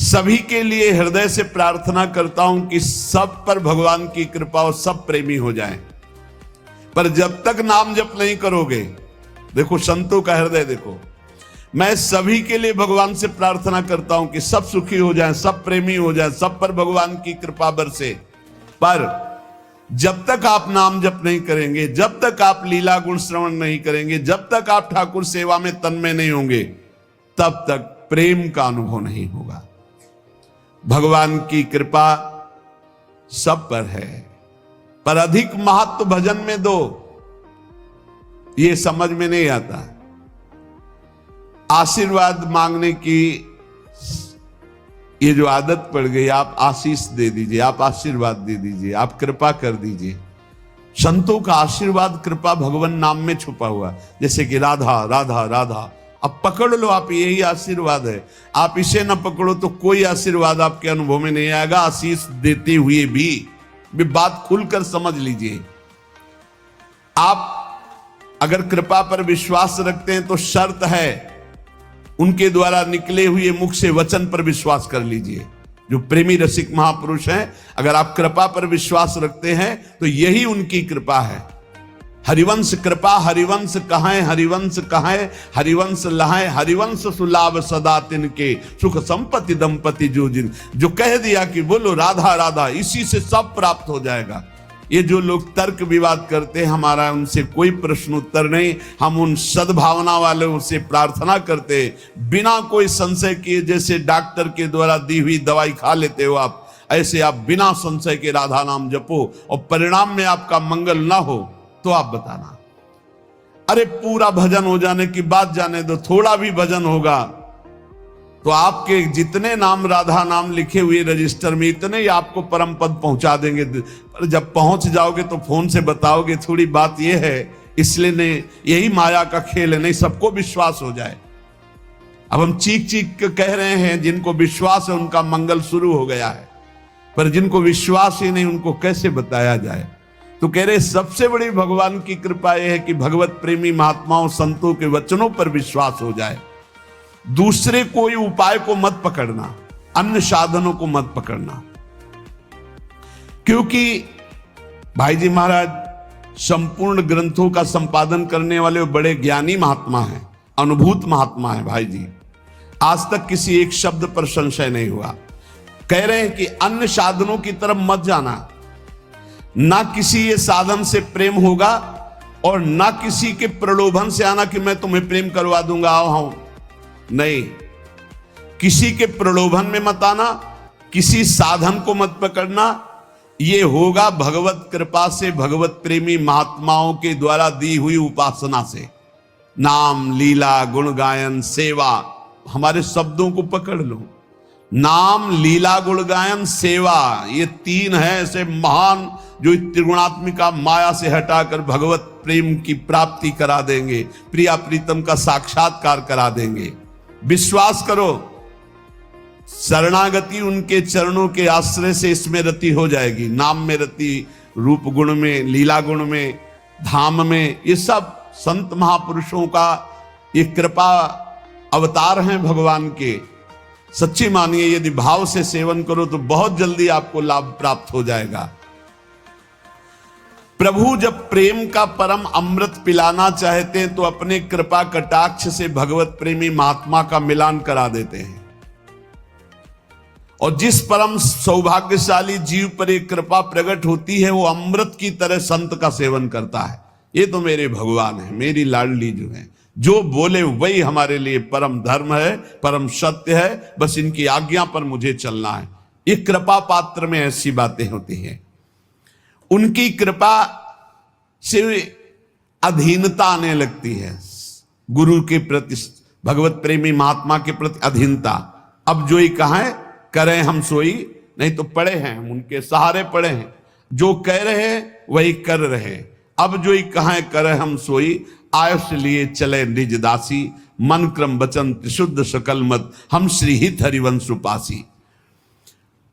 सभी के लिए हृदय से प्रार्थना करता हूं कि सब पर भगवान की कृपा और सब प्रेमी हो जाएं। पर जब तक नाम जप नहीं करोगे, देखो संतों का हृदय देखो, मैं सभी के लिए भगवान से प्रार्थना करता हूं कि सब सुखी हो जाएं, सब प्रेमी हो जाएं, सब पर भगवान की कृपा बरसे। पर जब तक आप नाम जप नहीं करेंगे, जब तक आप लीला गुण श्रवण नहीं करेंगे, जब तक आप ठाकुर सेवा में तन्मय नहीं होंगे, तब तक प्रेम का अनुभव नहीं होगा। भगवान की कृपा सब पर है, पर अधिक महत्व भजन में दो, ये समझ में नहीं आता। आशीर्वाद मांगने की ये जो आदत पड़ गई, आप आशीष दे दीजिए, आप आशीर्वाद दे दीजिए, आप कृपा कर दीजिए। संतों का आशीर्वाद कृपा भगवान नाम में छुपा हुआ, जैसे कि राधा राधा राधा, अब पकड़ लो आप, यही आशीर्वाद है। आप इसे ना पकड़ो तो कोई आशीर्वाद आपके अनुभव में नहीं आएगा। आशीष देते हुए भी बात खुलकर समझ लीजिए। आप अगर कृपा पर विश्वास रखते हैं तो शर्त है, उनके द्वारा निकले हुए मुख से वचन पर विश्वास कर लीजिए। जो प्रेमी रसिक महापुरुष हैं, अगर आप कृपा पर विश्वास रखते हैं तो यही उनकी कृपा है। हरिवंश कृपा हरिवंश कहां, हरिवंश कहां, हरिवंश लहाए, हरिवंश सुलाभ सदा तिनके, सुख संपत्ति दंपति जो जिन। जो कह दिया कि बोलो राधा राधा, इसी से सब प्राप्त हो जाएगा। ये जो लोग तर्क विवाद करते हैं, हमारा उनसे कोई प्रश्न उत्तर नहीं। हम उन सद्भावना वालों से प्रार्थना करते, बिना कोई संशय किए, जैसे डॉक्टर के द्वारा दी हुई दवाई खा लेते हो आप, ऐसे आप बिना संशय के राधा नाम जपो, और परिणाम में आपका मंगल ना हो तो आप बताना। अरे पूरा भजन हो जाने की बात जाने दो, थोड़ा भी भजन होगा तो आपके जितने नाम राधा नाम लिखे हुए रजिस्टर में, इतने ही आपको परम पद पहुंचा देंगे। पर जब पहुंच जाओगे तो फोन से बताओगे, थोड़ी बात यह है, इसलिए नहीं, यही माया का खेल है, नहीं सबको विश्वास हो जाए। अब हम चीख चीख के कह रहे हैं, जिनको विश्वास है उनका मंगल शुरू हो गया है, पर जिनको विश्वास ही नहीं उनको कैसे बताया जाए। तो कह रहे सबसे बड़ी भगवान की कृपा यह है कि भगवत प्रेमी महात्माओं संतों के वचनों पर विश्वास हो जाए। दूसरे कोई उपाय को मत पकड़ना, अन्य साधनों को मत पकड़ना, क्योंकि भाई जी महाराज संपूर्ण ग्रंथों का संपादन करने वाले बड़े ज्ञानी महात्मा हैं, अनुभूत महात्मा हैं भाई जी। आज तक किसी एक शब्द पर संशय नहीं हुआ। कह रहे हैं कि अन्य साधनों की तरफ मत जाना, ना किसी ये साधन से प्रेम होगा और ना किसी के प्रलोभन से आना कि मैं तुम्हें प्रेम करवा दूंगा, आओ हाँ, नहीं, किसी के प्रलोभन में मत आना, किसी साधन को मत पकड़ना। ये होगा भगवत कृपा से, भगवत प्रेमी महात्माओं के द्वारा दी हुई उपासना से। नाम लीला गुण गायन सेवा, हमारे शब्दों को पकड़ लो, नाम लीला गुण गायन सेवा, ये तीन है ऐसे महान जो त्रिगुणात्मिका माया से हटाकर भगवत प्रेम की प्राप्ति करा देंगे, प्रिया प्रीतम का साक्षात्कार करा देंगे। विश्वास करो, शरणागति उनके चरणों के आश्रय से इसमें रति हो जाएगी। नाम में रति, रूप गुण में, लीला गुण में, धाम में, ये सब संत महापुरुषों का ये कृपा अवतार हैं भगवान के। सच्ची मानिए, यदि भाव से सेवन करो तो बहुत जल्दी आपको लाभ प्राप्त हो जाएगा। प्रभु जब प्रेम का परम अमृत पिलाना चाहते हैं तो अपने कृपा कटाक्ष से भगवत प्रेमी महात्मा का मिलान करा देते हैं, और जिस परम सौभाग्यशाली जीव पर एक कृपा प्रकट होती है वो अमृत की तरह संत का सेवन करता है। ये तो मेरे भगवान है, मेरी लाडली जो है, जो बोले वही हमारे लिए परम धर्म है, परम सत्य है, बस इनकी आज्ञा पर मुझे चलना है। ये कृपा पात्र में ऐसी बातें होती हैं। उनकी कृपा से अधीनता आने लगती है, गुरु के प्रति, भगवत प्रेमी महात्मा के प्रति अधीनता। अब जो ही कहें करें हम सोई, नहीं तो पड़े हैं हम उनके सहारे पड़े हैं, जो कह रहे हैं वही कर रहे। अब जो ही कहें करें हम सोई, आयुष लिए चले निज दासी, मन क्रम वचन त्रिशुद्ध सकल मत, हम श्री हित हरिवंश उपासी।